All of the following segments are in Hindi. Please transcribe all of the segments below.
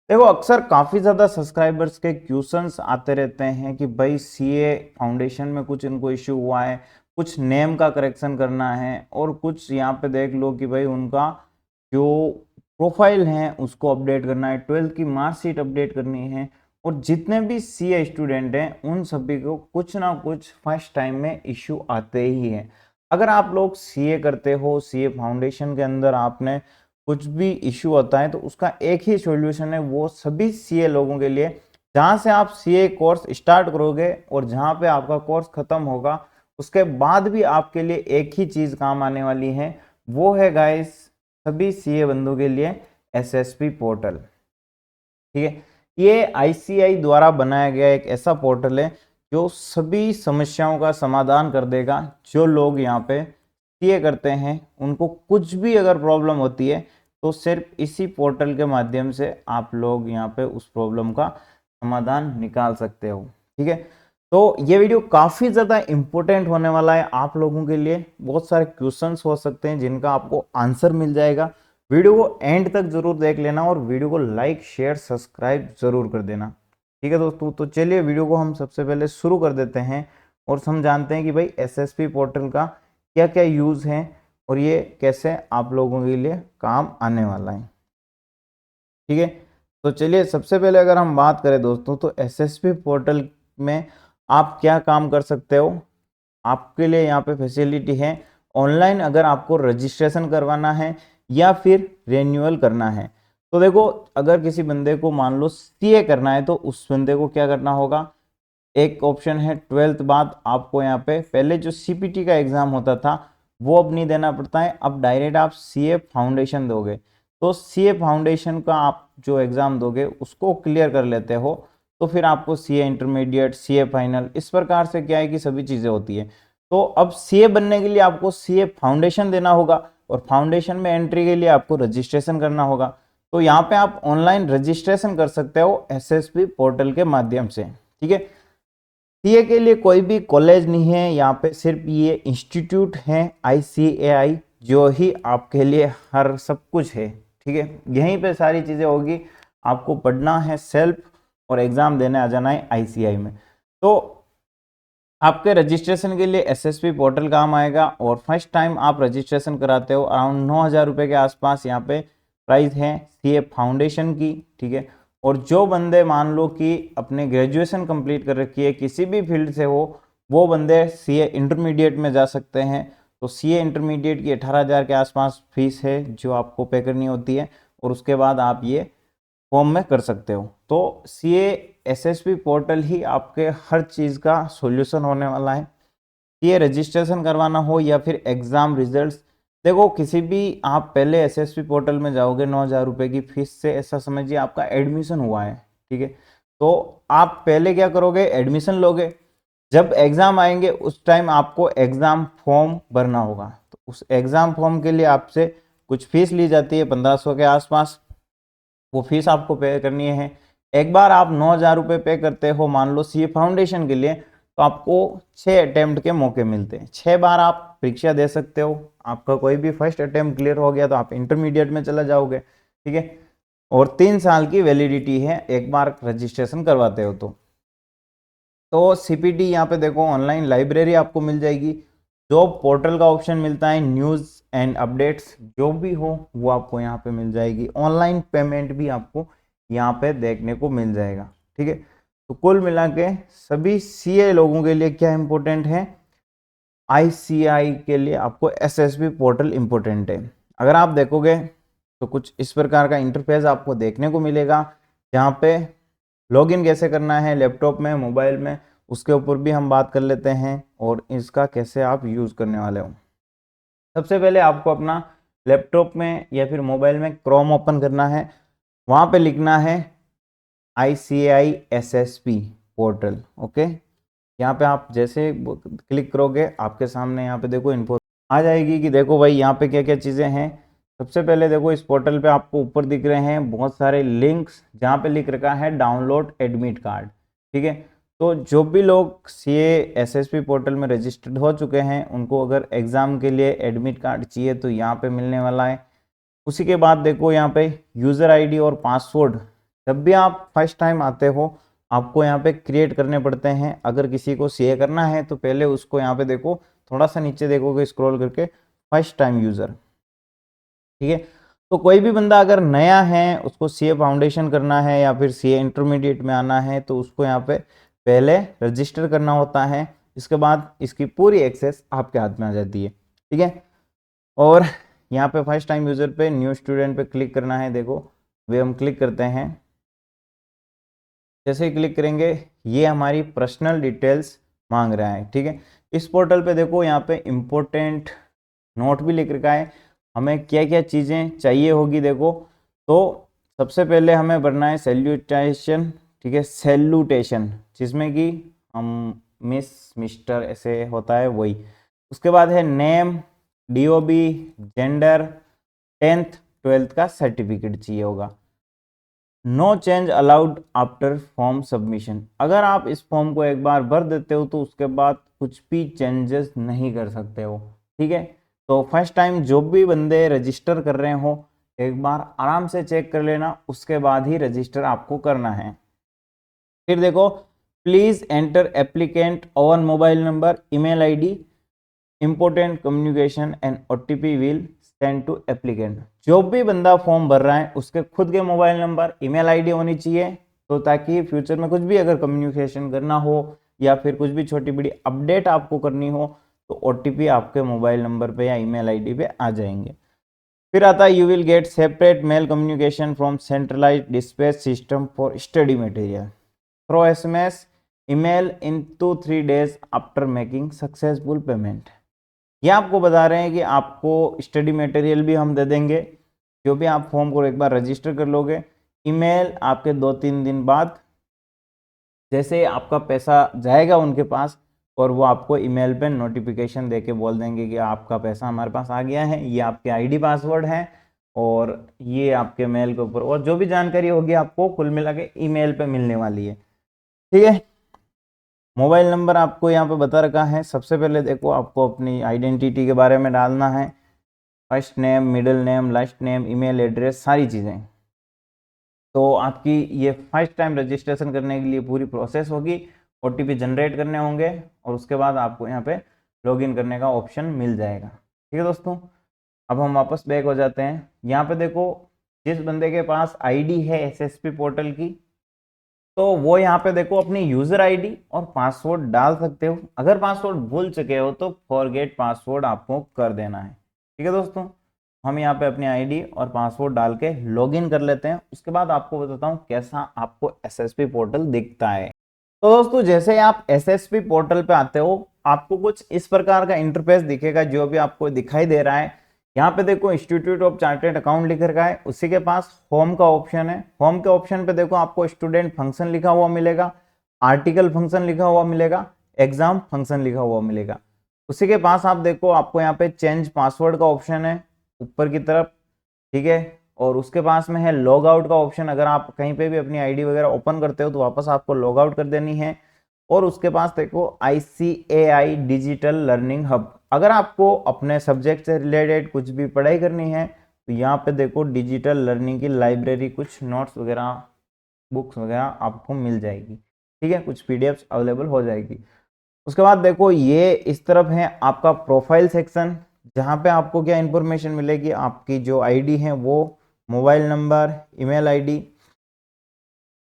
देखो अक्सर काफ़ी ज़्यादा सब्सक्राइबर्स के क्वेश्चंस आते रहते हैं कि भाई सीए फाउंडेशन में कुछ इनको इश्यू हुआ है, कुछ नेम का करेक्शन करना है और कुछ यहाँ पे देख लो कि भाई उनका जो प्रोफाइल है उसको अपडेट करना है, 12th की मार्कशीट अपडेट करनी है। और जितने भी सीए स्टूडेंट हैं उन सभी को कुछ ना कुछ फर्स्ट टाइम में इश्यू आते ही हैं। अगर आप लोग सीए करते हो, सीए फाउंडेशन के अंदर आपने कुछ भी इश्यू होता है तो उसका एक ही सॉल्यूशन है, वो सभी सीए लोगों के लिए। जहां से आप सीए कोर्स स्टार्ट करोगे और जहां पे आपका कोर्स खत्म होगा उसके बाद भी आपके लिए एक ही चीज काम आने वाली है, वो है गाइस सभी सीए बंदों के लिए एसएसपी पोर्टल। ठीक है, ये आईसीआई द्वारा बनाया गया एक ऐसा पोर्टल है जो सभी समस्याओं का समाधान कर देगा। जो लोग यहाँ पे सीए करते हैं उनको कुछ भी अगर प्रॉब्लम होती है तो सिर्फ इसी पोर्टल के माध्यम से आप लोग यहाँ पे उस प्रॉब्लम का समाधान निकाल सकते हो। ठीक है, तो ये वीडियो काफ़ी ज़्यादा इम्पोर्टेंट होने वाला है आप लोगों के लिए। बहुत सारे क्वेश्चंस हो सकते हैं जिनका आपको आंसर मिल जाएगा। वीडियो को एंड तक जरूर देख लेना और वीडियो को लाइक शेयर सब्सक्राइब जरूर कर देना। ठीक है दोस्तों, तो चलिए वीडियो को हम सबसे पहले शुरू कर देते हैं और हम जानते हैं कि भाई एसएसपी पोर्टल का क्या क्या यूज़ है और ये कैसे आप लोगों के लिए काम आने वाला है। ठीक है, तो चलिए सबसे पहले अगर हम बात करें दोस्तों तो एसएसपी पोर्टल में आप क्या काम कर सकते हो। आपके लिए यहाँ पे फैसिलिटी है ऑनलाइन अगर आपको रजिस्ट्रेशन करवाना है या फिर रिन्यूअल करना है। तो देखो अगर किसी बंदे को मान लो सीए करना है तो उस बंदे को क्या करना होगा, एक ऑप्शन है 12th बाद आपको यहाँ पे पहले जो सीपीटी का एग्जाम होता था वो अब नहीं देना पड़ता है, अब डायरेक्ट आप सीए फाउंडेशन दोगे। तो सीए फाउंडेशन का आप जो एग्जाम दोगे उसको क्लियर कर लेते हो तो फिर आपको सीए इंटरमीडिएट, सीए फाइनल, इस प्रकार से क्या है कि सभी चीजें होती है। तो अब सीए बनने के लिए आपको सीए फाउंडेशन देना होगा और फाउंडेशन में एंट्री के लिए आपको रजिस्ट्रेशन करना होगा। तो यहाँ पे आप ऑनलाइन रजिस्ट्रेशन कर सकते हो एसएसपी पोर्टल के माध्यम से। ठीक है, सीए के लिए कोई भी कॉलेज नहीं है, यहाँ पे सिर्फ ये इंस्टीट्यूट है आईसीएआई जो ही आपके लिए हर सब कुछ है। ठीक है, यहीं पे सारी चीज़ें होगी, आपको पढ़ना है सेल्फ और एग्ज़ाम देने आ जाना है आईसीएआई में। तो आपके रजिस्ट्रेशन के लिए एसएसपी पोर्टल काम आएगा और फर्स्ट टाइम आप रजिस्ट्रेशन कराते हो अराउंड 9,000 रुपये के आसपास यहाँ पे प्राइस है सीए फाउंडेशन की। ठीक है, और जो बंदे मान लो कि अपने ग्रेजुएशन कंप्लीट कर रखी है किसी भी फील्ड से हो, वो बंदे सीए इंटरमीडिएट में जा सकते हैं। तो सीए इंटरमीडिएट की 18,000 के आसपास फीस है जो आपको पे करनी होती है और उसके बाद आप ये फॉर्म में कर सकते हो। तो सीए एसएसपी पोर्टल ही आपके हर चीज़ का सॉल्यूशन होने वाला है। ये रजिस्ट्रेशन करवाना हो या फिर एग्ज़ाम रिजल्ट्स, देखो किसी भी आप पहले एसएसपी पोर्टल में जाओगे 9,000 रुपये की फीस से, ऐसा समझिए आपका एडमिशन हुआ है। ठीक है, तो आप पहले क्या करोगे, एडमिशन लोगे, जब एग्ज़ाम आएंगे उस टाइम आपको एग्ज़ाम फॉर्म भरना होगा। तो उस एग्ज़ाम फॉर्म के लिए आपसे कुछ फीस ली जाती है 1,500 के आसपास, वो फीस आपको पे करनी है। एक बार आप 9,000 रुपये पे करते हो मान लो सीए फाउंडेशन के लिए, तो आपको 6 अटेम्प्ट के मौके मिलते हैं, 6 बार आप परीक्षा दे सकते हो। आपका कोई भी फर्स्ट अटेम्प्ट क्लियर हो गया तो आप इंटरमीडिएट में चला जाओगे। ठीक है, और 3 साल की वैलिडिटी है एक बार रजिस्ट्रेशन करवाते हो तो सीपीटी यहाँ पे देखो ऑनलाइन लाइब्रेरी आपको मिल जाएगी, जॉब पोर्टल का ऑप्शन मिलता है, न्यूज़ एंड अपडेट्स जो भी हो वो आपको यहाँ पे मिल जाएगी, ऑनलाइन पेमेंट भी आपको यहाँ पे देखने को मिल जाएगा। ठीक है, तो कुल मिला के सभी सीए लोगों के लिए क्या इंपॉर्टेंट है, आईसीआई के लिए आपको एसएसबी पोर्टल इंपॉर्टेंट है। अगर आप देखोगे तो कुछ इस प्रकार का इंटरफेस आपको देखने को मिलेगा जहाँ पे लॉगिन कैसे करना है लैपटॉप में, मोबाइल में, उसके ऊपर भी हम बात कर लेते हैं और इसका कैसे आप यूज़ करने वाले हो। सबसे पहले आपको अपना लैपटॉप में या फिर मोबाइल में क्रोम ओपन करना है, वहाँ पे लिखना है ICAI SSP पोर्टल। ओके, यहाँ पे आप जैसे क्लिक करोगे आपके सामने यहाँ पे देखो इन्फो आ जाएगी कि देखो भाई यहाँ पे क्या क्या चीज़ें हैं। सबसे पहले देखो इस पोर्टल पे आपको ऊपर दिख रहे हैं बहुत सारे लिंक्स जहाँ पे लिख रखा है डाउनलोड एडमिट कार्ड। ठीक है, तो जो भी लोग सीए एसएसपी पोर्टल में रजिस्टर्ड हो चुके हैं उनको अगर एग्ज़ाम के लिए एडमिट कार्ड चाहिए तो यहाँ पे मिलने वाला है। उसी के बाद देखो यहाँ पे यूज़र आईडी और पासवर्ड जब भी आप फर्स्ट टाइम आते हो आपको यहाँ पे क्रिएट करने पड़ते हैं। अगर किसी को सीए करना है तो पहले उसको यहाँ पे देखो, थोड़ा सा नीचे देखोगे स्क्रॉल करके, फर्स्ट टाइम यूजर, ठीक है। तो कोई भी बंदा अगर नया है, उसको सीए फाउंडेशन करना है या फिर सीए इंटरमीडिएट में आना है, तो उसको यहाँ पे पहले रजिस्टर करना होता है। इसके बाद इसकी पूरी एक्सेस आपके हाथ में आ जाती है, ठीक है। और यहाँ पे फर्स्ट टाइम यूजर पे न्यू स्टूडेंट पे क्लिक करना है। देखो वे हम क्लिक करते हैं, जैसे ही क्लिक करेंगे ये हमारी पर्सनल डिटेल्स मांग रहा है, ठीक है। इस पोर्टल पे देखो यहाँ पे इम्पोर्टेंट नोट भी लिख रखा है, हमें क्या क्या चीज़ें चाहिए होगी। देखो तो सबसे पहले हमें भरना है सैल्यूटेशन, ठीक है, सैल्यूटेशन, जिसमें कि हम मिस मिस्टर ऐसे होता है वही। उसके बाद है name, DOB, gender, 10th 12th का सर्टिफिकेट चाहिए होगा। No change allowed after form submission, अगर आप इस फॉर्म को एक बार भर देते हो तो उसके बाद कुछ भी चेंजेस नहीं कर सकते हो, ठीक है। तो फर्स्ट टाइम जो भी बंदे रजिस्टर कर रहे हो एक बार आराम से चेक कर लेना, उसके बाद ही रजिस्टर आपको करना है। फिर देखो please enter applicant own mobile number, email ID, important communication and OTP will send to applicant. जो भी बंदा फॉर्म भर रहा है उसके खुद के मोबाइल नंबर, ईमेल आईडी होनी चाहिए, तो ताकि फ्यूचर में कुछ भी अगर कम्युनिकेशन करना हो या फिर कुछ भी छोटी बड़ी अपडेट आपको करनी हो तो ओटीपी आपके मोबाइल नंबर पे या ईमेल आईडी पे आ जाएंगे। फिर आता है you will get separate mail communication from centralised dispatch system for study material through SMS email in 2-3 days after making successful payment. ये आपको बता रहे हैं कि आपको स्टडी मटेरियल भी हम दे देंगे, जो भी आप फॉर्म को एक बार रजिस्टर कर लोगे, ईमेल आपके 2-3 दिन बाद जैसे आपका पैसा जाएगा उनके पास, और वो आपको ईमेल पे नोटिफिकेशन देके बोल देंगे कि आपका पैसा हमारे पास आ गया है, ये आपके आईडी पासवर्ड है और ये आपके मेल के ऊपर, और जो भी जानकारी होगी आपको कुल मिला के ईमेल पे मिलने वाली है, ठीक है। मोबाइल नंबर आपको यहाँ पे बता रखा है। सबसे पहले देखो आपको अपनी आइडेंटिटी के बारे में डालना है, first name, middle name, last name, email address, सारी चीज़ें। तो आपकी ये फर्स्ट टाइम रजिस्ट्रेशन करने के लिए पूरी प्रोसेस होगी, ओटीपी जनरेट करने होंगे और उसके बाद आपको यहाँ पे लॉगिन करने का ऑप्शन मिल जाएगा, ठीक है दोस्तों। अब हम वापस बैक हो जाते हैं। यहाँ पे देखो जिस बंदे के पास आईडी है एसएसपी पोर्टल की, तो वो यहाँ पे देखो अपनी यूजर आईडी और पासवर्ड डाल सकते हो। अगर पासवर्ड भूल चुके हो तो फॉरगेट पासवर्ड आपको कर देना है, ठीक है दोस्तों। हम यहाँ पे अपनी आईडी और पासवर्ड डाल के लॉगिन कर लेते हैं। उसके बाद आपको बताता हूँ कैसा आपको एसएसपी पोर्टल दिखता है। तो दोस्तों जैसे आप एसएसपी पोर्टल पे आते हो आपको कुछ इस प्रकार का इंटरफेस दिखेगा, जो भी आपको दिखाई दे रहा है। यहाँ पे देखो इंस्टीट्यूट ऑफ चार्टेड अकाउंट लिख रखा है, उसी के पास होम का ऑप्शन है। होम के ऑप्शन पे देखो आपको स्टूडेंट फंक्शन लिखा हुआ मिलेगा, आर्टिकल फंक्शन लिखा हुआ मिलेगा, एग्जाम फंक्शन लिखा हुआ मिलेगा। उसी के पास आप देखो आपको यहाँ पे चेंज पासवर्ड का ऑप्शन है ऊपर की तरफ, ठीक है। और उसके पास में है लॉग आउट का ऑप्शन, अगर आप कहीं पे भी अपनी आईडी वगैरह ओपन करते हो तो वापस आपको लॉग आउट कर देनी है। और उसके पास देखो ICAI डिजिटल लर्निंग हब, अगर आपको अपने सब्जेक्ट से रिलेटेड कुछ भी पढ़ाई करनी है तो यहाँ पे देखो डिजिटल लर्निंग की लाइब्रेरी, कुछ नोट्स वगैरह, बुक्स वगैरह आपको मिल जाएगी, ठीक है, कुछ PDFs अवेलेबल हो जाएगी। उसके बाद देखो ये इस तरफ है आपका प्रोफाइल सेक्शन, जहाँ पे आपको क्या इंफॉर्मेशन मिलेगी, आपकी जो आईडी है वो, मोबाइल नंबर, ईमेल आईडी।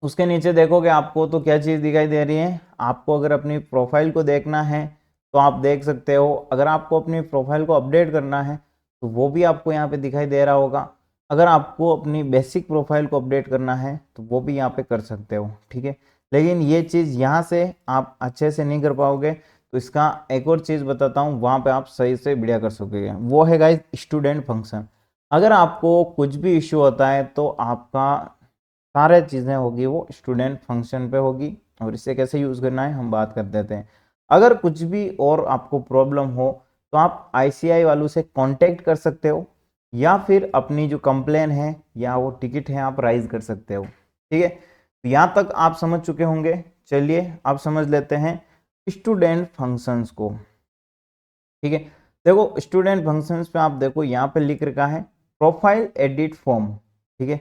उसके नीचे देखोगे आपको तो क्या चीज़ दिखाई दे रही है, आपको अगर अपनी प्रोफाइल को देखना है तो आप देख सकते हो। अगर आपको अपनी प्रोफाइल को अपडेट करना है तो वो भी आपको यहाँ पे दिखाई दे रहा होगा। अगर आपको अपनी बेसिक प्रोफाइल को अपडेट करना है तो वो भी यहाँ पे कर सकते हो, ठीक है। लेकिन ये चीज़ यहाँ से आप अच्छे से नहीं कर पाओगे, तो इसका एक और चीज़ बताता हूँ, वहाँ पे आप सही से बढ़िया कर सकोगे। वो है गाइस स्टूडेंट फंक्शन। अगर आपको कुछ भी इश्यू होता है तो आपका सारे चीज़ें होगी वो स्टूडेंट फंक्शन पे होगी, और इसे कैसे यूज़ करना है हम बात कर देते हैं। अगर कुछ भी और आपको प्रॉब्लम हो तो आप ICAI वालों से कांटेक्ट कर सकते हो, या फिर अपनी जो कंप्लेन है या वो टिकट है आप राइज कर सकते हो, ठीक है। तो यहाँ तक आप समझ चुके होंगे। चलिए आप समझ लेते हैं स्टूडेंट फंक्शंस को, ठीक है। देखो स्टूडेंट फंक्शंस पे आप देखो यहाँ पे लिख रखा है प्रोफाइल एडिट फॉर्म, ठीक है।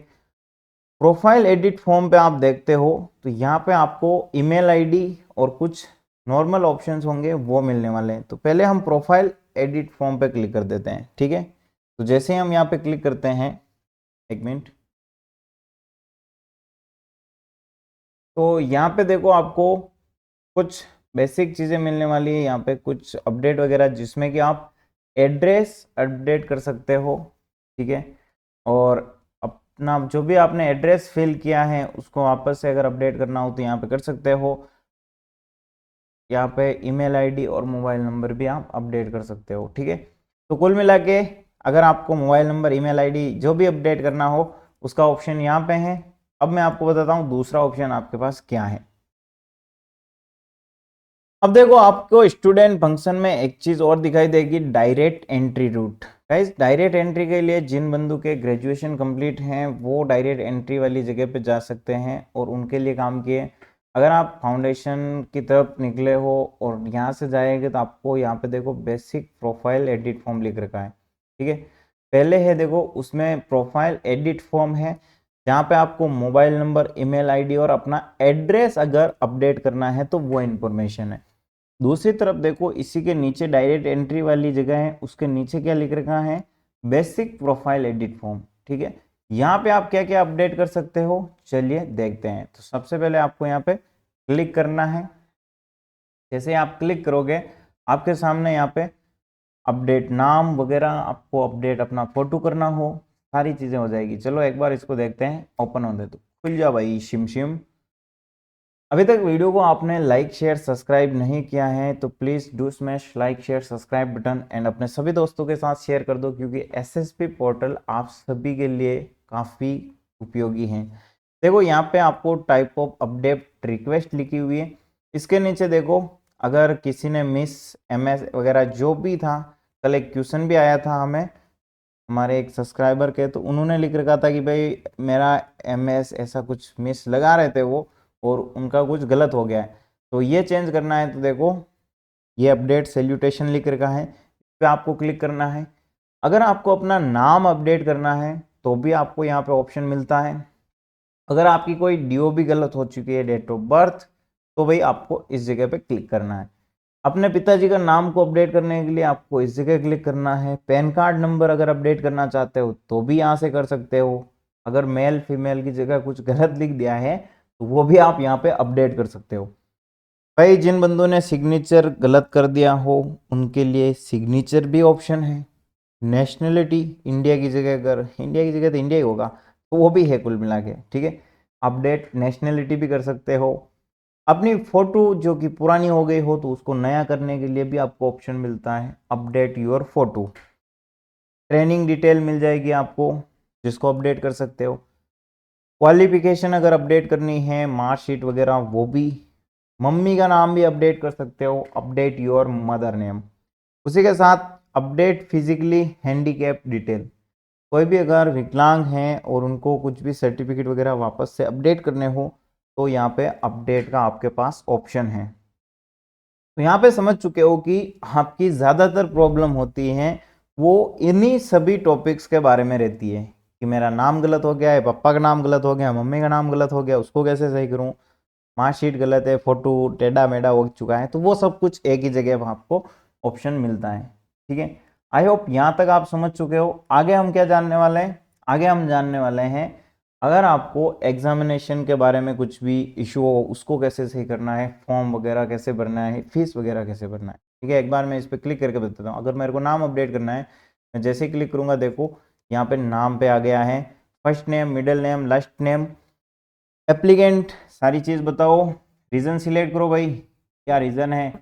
प्रोफाइल एडिट फॉर्म पे आप देखते हो तो यहाँ पे आपको ईमेल आईडी और कुछ नॉर्मल ऑप्शंस होंगे वो मिलने वाले हैं। तो पहले हम प्रोफाइल एडिट फॉर्म पे क्लिक कर देते हैं, ठीक है। तो जैसे ही हम यहाँ पे क्लिक करते हैं, एक मिनट, तो यहाँ पे देखो आपको कुछ बेसिक चीज़ें मिलने वाली है। यहाँ पे कुछ अपडेट वगैरह जिसमें कि आप एड्रेस अपडेट कर सकते हो, ठीक है। और अपना जो भी आपने एड्रेस फिल किया है उसको वापस से अगर अपडेट करना हो तो यहाँ पे कर सकते हो। यहाँ पे ईमेल आईडी और मोबाइल नंबर भी आप अपडेट कर सकते हो, ठीक है। तो कुल मिला के अगर आपको मोबाइल नंबर, ईमेल आईडी जो भी अपडेट करना हो उसका ऑप्शन यहाँ पे है। अब मैं आपको बताता हूँ दूसरा ऑप्शन आपके पास क्या है। अब देखो आपको स्टूडेंट फंक्शन में एक चीज और दिखाई देगी, direct entry route. Guys, direct entry के लिए जिन बंधु के ग्रेजुएशन कंप्लीट हैं वो डायरेक्ट एंट्री वाली जगह पे जा सकते हैं और उनके लिए काम किए। अगर आप फाउंडेशन की तरफ निकले हो और यहाँ से जाएंगे तो आपको यहाँ पे देखो बेसिक प्रोफाइल एडिट फॉर्म लिख रखा है, ठीक है। पहले है देखो उसमें प्रोफाइल एडिट फॉर्म है जहाँ पे आपको मोबाइल नंबर, ईमेल आईडी और अपना एड्रेस अगर अपडेट करना है तो वो इन्फॉर्मेशन है। दूसरी तरफ देखो इसी के नीचे डायरेक्ट एंट्री वाली जगह है, उसके नीचे क्या लिख रखा है, बेसिक प्रोफाइल एडिट फॉर्म, ठीक है। यहाँ पे आप क्या क्या अपडेट कर सकते हो चलिए देखते हैं। तो सबसे पहले आपको यहाँ पे क्लिक करना है। जैसे आप क्लिक करोगे आपके सामने यहाँ पे अपडेट नाम वगैरह, आपको अपडेट अपना फोटो करना हो, सारी चीजें हो जाएगी। चलो एक बार इसको देखते हैं, ओपन होने दो, खुल जा भाई शिम शिम। अभी तक वीडियो को आपने लाइक शेयर सब्सक्राइब नहीं किया है तो please do smash like share subscribe button and अपने सभी दोस्तों के साथ शेयर कर दो क्योंकि एसएसपी पोर्टल आप सभी के लिए काफी उपयोगी है। देखो यहाँ पे आपको टाइप ऑफ अपडेट रिक्वेस्ट लिखी हुई है। इसके नीचे देखो अगर किसी ने मिस एमएस वगैरह जो भी था, कल एक क्वेश्चन भी आया था हमें हमारे एक सब्सक्राइबर के, तो उन्होंने लिख रखा था कि भाई मेरा एमएस ऐसा कुछ मिस लगा रहे थे वो और उनका कुछ गलत हो गया है, तो ये चेंज करना है। तो देखो ये अपडेट सैल्यूटेशन लिख रखा है, इस पे आपको क्लिक करना है। अगर आपको अपना नाम अपडेट करना है तो भी आपको यहाँ पे ऑप्शन मिलता है। अगर आपकी कोई डीओ भी गलत हो चुकी है, डेट ऑफ बर्थ, तो भाई आपको इस जगह पे क्लिक करना है। अपने पिताजी का नाम को अपडेट करने के लिए आपको इस जगह क्लिक करना है। पैन कार्ड नंबर अगर अपडेट करना चाहते हो तो भी यहाँ से कर सकते हो। अगर मेल फीमेल की जगह कुछ गलत लिख दिया है तो वो भी आप यहाँ पे अपडेट कर सकते हो। भाई जिन बंदों ने सिग्नेचर गलत कर दिया हो उनके लिए सिग्नेचर भी ऑप्शन है। नेशनलिटी इंडिया की जगह, अगर इंडिया की जगह तो इंडिया ही होगा, तो वो भी है कुल मिला के, ठीक है। अपडेट नेशनलिटी भी कर सकते हो। अपनी फोटो जो कि पुरानी हो गई हो तो उसको नया करने के लिए भी आपको ऑप्शन मिलता है update your photo. Training detail मिल जाएगी आपको जिसको अपडेट कर सकते हो। क्वालिफिकेशन अगर अपडेट करनी है, मार्कशीट वगैरह, वो भी। मम्मी का नाम भी अपडेट कर सकते हो, अपडेट योर मदर नेम। उसी के साथ अपडेट फिजिकली हैंडीकैप डिटेल। कोई भी अगर विकलांग हैं और उनको कुछ भी सर्टिफिकेट वगैरह वापस से अपडेट करने हो तो यहाँ पे अपडेट का आपके पास ऑप्शन है। तो यहाँ पे समझ चुके हो कि आपकी ज़्यादातर प्रॉब्लम होती है वो इन्हीं सभी टॉपिक्स के बारे में रहती है कि मेरा नाम गलत हो गया है, पापा का नाम गलत हो गया, मम्मी का नाम गलत हो गया, उसको कैसे सही करूँ, मार्कशीट गलत है, फोटो टेढ़ा मेढ़ा हो चुका है, तो वो सब कुछ एक ही जगह आपको ऑप्शन मिलता है, ठीक है। आई होप यहाँ तक आप समझ चुके हो। आगे हम क्या जानने वाले हैं, आगे हम जानने वाले हैं अगर आपको एग्जामिनेशन के बारे में कुछ भी इशू हो उसको कैसे सही करना है, फॉर्म वगैरह कैसे भरना है, फीस वगैरह कैसे भरना है, ठीक है। एक बार मैं इस पर क्लिक करके बताता हूँ। अगर मेरे को नाम अपडेट करना है, मैं जैसे ही क्लिक करूंगा देखो यहाँ पे नाम पे आ गया है, first name, middle name, last name, applicant, सारी चीज़ बताओ, रीज़न सिलेक्ट करो भाई क्या रीज़न है,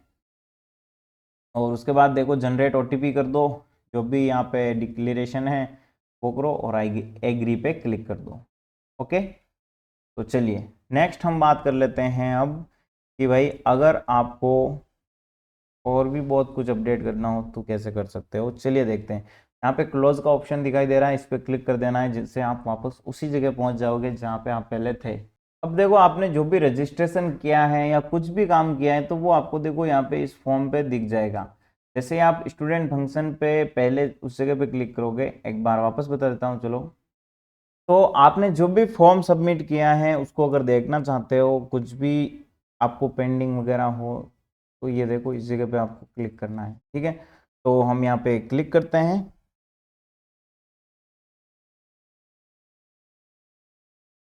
और उसके बाद देखो जनरेट ओटीपी कर दो, जो भी यहाँ पे डिक्लेरेशन है वो करो और एग्री पे क्लिक कर दो। ओके, तो चलिए नेक्स्ट हम बात कर लेते हैं अब कि भाई अगर आपको और भी बहुत कुछ अपडेट करना हो तो कैसे कर सकते हो। चलिए देखते हैं। यहाँ पे क्लोज का ऑप्शन दिखाई दे रहा है, इस पर क्लिक कर देना है जिससे आप वापस उसी जगह पहुंच जाओगे जहाँ पे आप पहले थे। अब देखो आपने जो भी रजिस्ट्रेशन किया है या कुछ भी काम किया है तो वो आपको देखो यहाँ पे इस फॉर्म पे दिख जाएगा। जैसे आप स्टूडेंट फंक्शन पे पहले उस जगह पे क्लिक करोगे, एक बार वापस बता देता हूँ चलो। तो आपने जो भी फॉर्म सबमिट किया है उसको अगर देखना चाहते हो, कुछ भी आपको पेंडिंग वगैरह हो, तो ये देखो इस जगह पे आपको क्लिक करना है। ठीक है, तो हम यहाँ पे क्लिक करते हैं।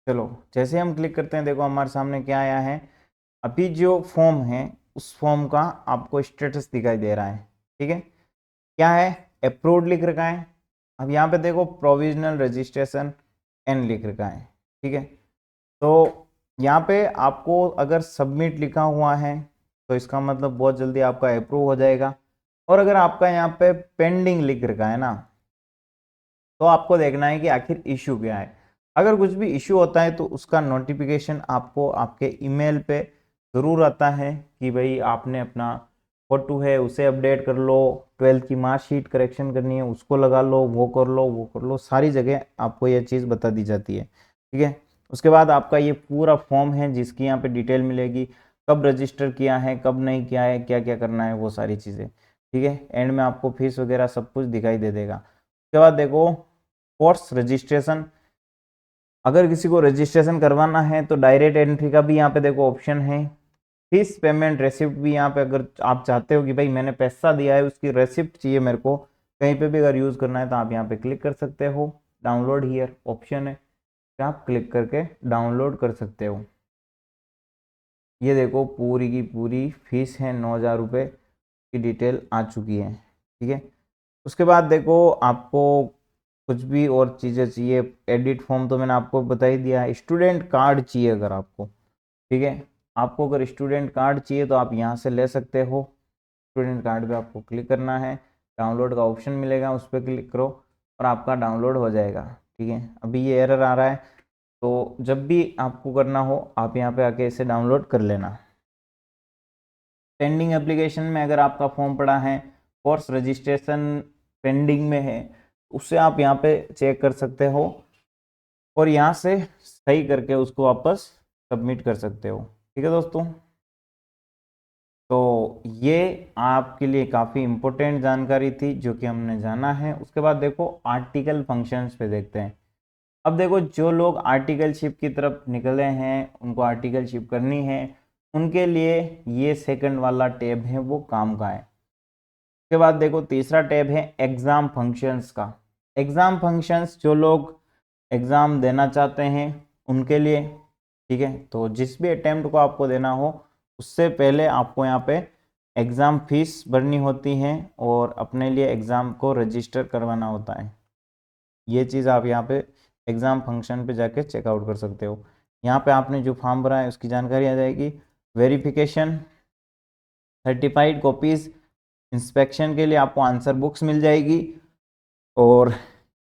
चलो, जैसे हम क्लिक करते हैं देखो हमारे सामने क्या आया है। अभी जो फॉर्म है उस फॉर्म का आपको स्टेटस दिखाई दे रहा है। ठीक है, क्या है, अप्रूव्ड लिख रखा है। अब यहाँ पे देखो प्रोविजनल रजिस्ट्रेशन एंड लिख रखा है। ठीक है, तो यहाँ पे आपको अगर सबमिट लिखा हुआ है तो इसका मतलब बहुत जल्दी आपका अप्रूव हो जाएगा। और अगर आपका यहाँ पे पेंडिंग लिख रखा है ना, तो आपको देखना है कि आखिर इशू क्या है। अगर कुछ भी इशू होता है तो उसका नोटिफिकेशन आपको आपके ईमेल पे ज़रूर आता है कि भाई आपने अपना फोटो है उसे अपडेट कर लो, 12th की मार्कशीट करेक्शन करनी है उसको लगा लो, वो कर लो वो कर लो, सारी जगह आपको ये चीज़ बता दी जाती है। ठीक है, उसके बाद आपका ये पूरा फॉर्म है जिसकी यहाँ पे डिटेल मिलेगी, कब रजिस्टर किया है कब नहीं किया है, क्या क्या करना है वो सारी चीज़ें। ठीक है, एंड में आपको फीस वगैरह सब कुछ दिखाई दे देगा। उसके बाद देखो कोर्स रजिस्ट्रेशन, अगर किसी को रजिस्ट्रेशन करवाना है तो डायरेक्ट एंट्री का भी यहाँ पे देखो ऑप्शन है। फीस पेमेंट रेसिप्ट भी यहाँ पे, अगर आप चाहते हो कि भाई मैंने पैसा दिया है उसकी रेसिप्ट चाहिए मेरे को कहीं पे भी अगर यूज़ करना है तो आप यहाँ पे क्लिक कर सकते हो। डाउनलोड हियर ऑप्शन है, आप क्लिक करके डाउनलोड कर सकते हो। ये देखो पूरी की पूरी फीस है 9,000 रुपये की डिटेल आ चुकी है। ठीक है, उसके बाद देखो आपको कुछ भी और चीज़ें चाहिए, एडिट फॉर्म तो मैंने आपको बता ही दिया है। स्टूडेंट कार्ड चाहिए अगर आपको, ठीक है, आपको अगर स्टूडेंट कार्ड चाहिए तो आप यहाँ से ले सकते हो। स्टूडेंट कार्ड पे आपको क्लिक करना है, डाउनलोड का ऑप्शन मिलेगा उस पर क्लिक करो और आपका डाउनलोड हो जाएगा। ठीक है, अभी ये एरर आ रहा है तो जब भी आपको करना हो आप यहाँ पे आके इसे डाउनलोड कर लेना। पेंडिंग एप्लीकेशन में अगर आपका फॉर्म पड़ा है, कोर्स रजिस्ट्रेशन पेंडिंग में है, उससे आप यहाँ पे चेक कर सकते हो और यहाँ से सही करके उसको वापस सबमिट कर सकते हो। ठीक है दोस्तों, तो ये आपके लिए काफ़ी इम्पोर्टेंट जानकारी थी जो कि हमने जाना है। उसके बाद देखो आर्टिकल फंक्शंस पे देखते हैं। अब देखो जो लोग आर्टिकलशिप की तरफ निकले हैं उनको आर्टिकलशिप करनी है, उनके लिए ये सेकंड वाला टैब है वो काम का है। उसके बाद देखो तीसरा टैब है एग्ज़ाम फंक्शंस का। एग्ज़ाम फंक्शंस जो लोग एग्ज़ाम देना चाहते हैं उनके लिए। ठीक है, तो जिस भी अटेम्प्ट को आपको देना हो उससे पहले आपको यहाँ पे एग्ज़ाम फीस भरनी होती है और अपने लिए एग्ज़ाम को रजिस्टर करवाना होता है। ये चीज़ आप यहाँ पे एग्ज़ाम फंक्शन पे जाके चेकआउट कर सकते हो। यहाँ पे आपने जो फॉर्म भरा है उसकी जानकारी आ जाएगी। वेरिफिकेशन, सर्टिफाइड कॉपीज़, इंस्पेक्शन के लिए आपको आंसर बुक्स मिल जाएगी और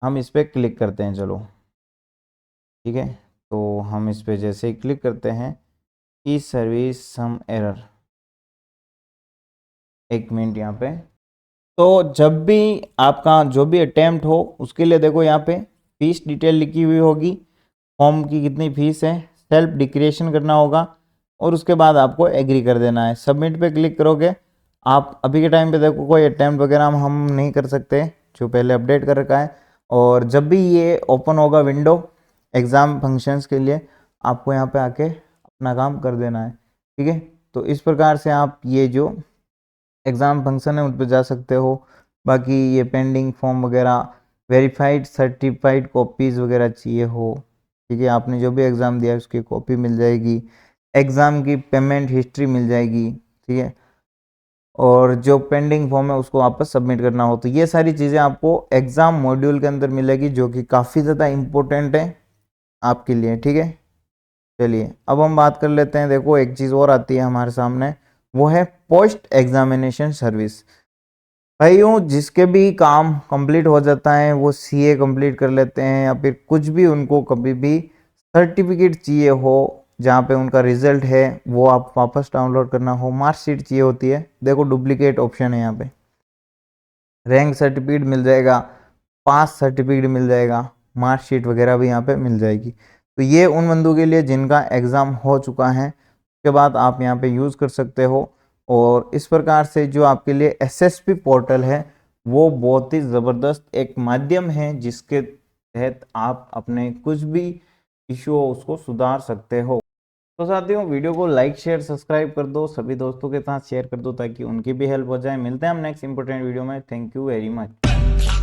हम इस पर क्लिक करते हैं। चलो ठीक है, तो हम इस पर जैसे ही क्लिक करते हैं ई सर्विस सम एरर, एक मिनट यहाँ पे। तो जब भी आपका जो भी अटेम्प्ट हो उसके लिए देखो यहाँ पे फीस डिटेल लिखी हुई होगी, फॉर्म की कितनी फीस है, सेल्फ डिक्लेरेशन करना होगा और उसके बाद आपको एग्री कर देना है। सबमिट पे क्लिक करोगे, आप अभी के टाइम पे देखो कोई अटेम्प्ट वगैरह हम नहीं कर सकते जो पहले अपडेट कर रखा है। और जब भी ये ओपन होगा विंडो एग्ज़ाम फंक्शंस के लिए, आपको यहाँ पे आके अपना काम कर देना है। ठीक है, तो इस प्रकार से आप ये जो एग्ज़ाम फंक्शन है उन पर जा सकते हो। बाकी ये पेंडिंग फॉर्म वगैरह, वेरीफाइड सर्टिफाइड कॉपीज़ वगैरह चाहिए हो, ठीक है, आपने जो भी एग्ज़ाम दिया है उसकी कॉपी मिल जाएगी, एग्ज़ाम की पेमेंट हिस्ट्री मिल जाएगी। ठीक है, और जो पेंडिंग फॉर्म है उसको वापस सबमिट करना हो तो ये सारी चीज़ें आपको एग्ज़ाम मॉड्यूल के अंदर मिलेगी जो कि काफ़ी ज़्यादा इम्पोर्टेंट है आपके लिए। ठीक है, चलिए अब हम बात कर लेते हैं। देखो एक चीज़ और आती है हमारे सामने, वो है पोस्ट एग्जामिनेशन सर्विस। भाइयों जिसके भी काम कंप्लीट हो जाता है वो सीए कंप्लीट कर लेते हैं या फिर कुछ भी उनको कभी भी सर्टिफिकेट चाहिए हो जहाँ पे उनका रिजल्ट है वो आप वापस डाउनलोड करना हो, मार्कशीट चाहिए होती है, देखो डुप्लीकेट ऑप्शन है यहाँ पे, रैंक सर्टिफिकेट मिल जाएगा, पास सर्टिफिकेट मिल जाएगा, मार्कशीट वगैरह भी यहाँ पे मिल जाएगी। तो ये उन बंदों के लिए जिनका एग्ज़ाम हो चुका है, उसके बाद आप यहाँ पे यूज़ कर सकते हो। और इस प्रकार से जो आपके लिए एसएसपी पोर्टल है वो बहुत ही ज़बरदस्त एक माध्यम है जिसके तहत आप अपने कुछ भी इशू हो उसको सुधार सकते हो। तो साथियों, वीडियो को लाइक शेयर सब्सक्राइब कर दो, सभी दोस्तों के साथ शेयर कर दो ताकि उनकी भी हेल्प हो जाए। मिलते हैं हम नेक्स्ट इंपॉर्टेंट वीडियो में। Thank you very much.